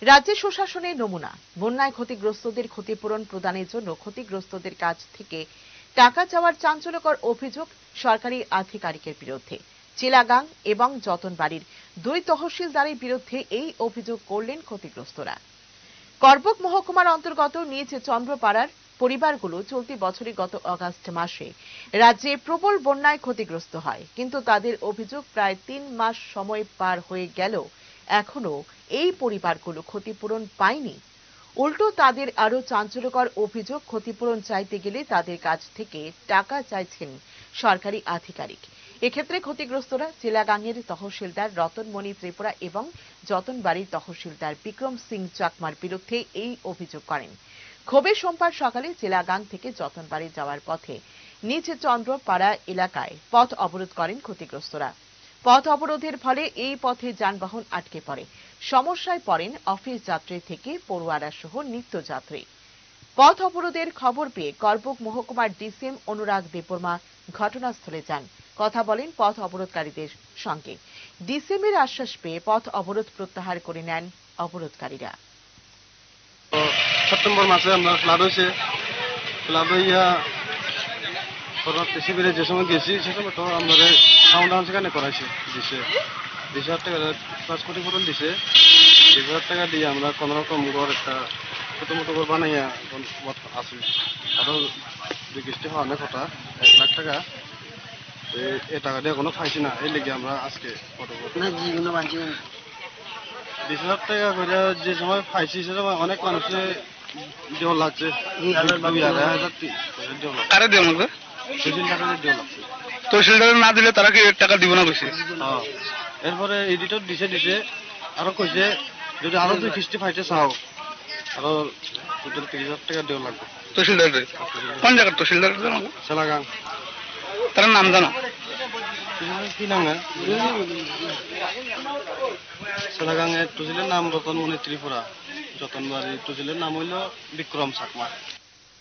রাজ্য সুশাসনের নমুনা। বন্যায় ক্ষতিগ্রস্তদের ক্ষতিপূরণ প্রদানের জন্য ক্ষতিগ্রস্তদের কাছ থেকে টাকা চাওয়ার চাঞ্চল্যকর অভিযোগ সরকারি আধিকারিকের বিরুদ্ধে। চিলাগাং এবং যতনবাড়ির দুই তহসিলদারের বিরুদ্ধে এই অভিযোগ করলেন ক্ষতিগ্রস্তরা। করবুক মহকুমার অন্তর্গত নিজ চন্দ্রপাড়ার পরিবারগুলো চলতি বছরে গত আগস্ট মাসে রাজ্যে প্রবল বন্যায় ক্ষতিগ্রস্ত হয়, কিন্তু তাদের অভিযোগ প্রায় ৩ মাস সময় পার হয়ে গেল এখনো এই পরিবারগুলো ক্ষতিপূরণ পায়নি। উল্টো তাদের আরো চাঞ্চল্যকর অভিযোগ, ক্ষতিপূরণ চাইতে গেলে তাদের কাছ থেকে টাকা চাইছেন সরকারি আধিকারিক। এক্ষেত্রে ক্ষতিগ্রস্তরা চিলাগাংয়ের তহসিলদার রতনমণি ত্রিপুরা এবং যতনবাড়ির তহসিলদার বিক্রম সিং চাকমার বিরুদ্ধে এই অভিযোগ করেন। ক্ষোভে সোমবার সকালে চিলাগাং থেকে যতনবাড়ি যাওয়ার পথে নিজ চন্দ্রপাড়া এলাকায় পথ অবরোধ করেন ক্ষতিগ্রস্তরা। পথ অবরোধের ফলে এই পথে যানবাহন আটকে পড়ে। সমস্যায় পড়েন অফিস যাত্রী থেকে পড়ুয়ারা সহ নিত্যযাত্রী। পথ অবরোধের খবর পেয়ে করবুক মহকুমার ডিসিএম অনুরাগ দেববর্মা ঘটনাস্থলে যান, কথা বলেন পথ অবরোধকারীদের সঙ্গে। ডিসিএমের আশ্বাস পেয়ে পথ অবরোধ প্রত্যাহার করে নেন অবরোধকারীরা। সেপ্টেম্বর মাসে আমরা ফ্লাড হইয়া শিবিরে যে সময় গেছি সে সময় তো আমাদের সাউন্ড সেখানে করাইছে দিছে ২০,০০০ টাকা প্লাস ক্ষতিপূরণ দিছে। ২০,০০০ টাকা দিয়ে আমরা কোন রকম ঘর একটা ছোট মতো ঘর বানাইয়া এখন আছি। আরো ২ কিস্তি হওয়ার কথা ১,০০,০০০ টাকা, এই টাকা দিয়ে এখনো পাইছি না। এই লেগে আমরা আজকে ২০,০০০ টাকা করে যে সময় পাইছি সে সময় অনেক মানুষে দেওয়া লাগছে। কারে দেওয়া লাগবে? তহসিলদার না দিলে তারা কি টাকা দিব না কইছে? এরপরে এডিটর দিছে আরো কইছে যদি আরো ২ কিস্তি পাইতে চাও আরো টোটাল ৩০,০০০ টাকা দেওয়া লাগবে। তহসিলদার কোন জায়গার তহসিলদার? চিলাগাং। তার নাম জানো? কি নাম? চিলাগাংয়ের তহসিলের নাম রতনমণি ত্রিপুরা, যতনবাড়ির তহসিলের নাম হইল বিক্রম চাকমা।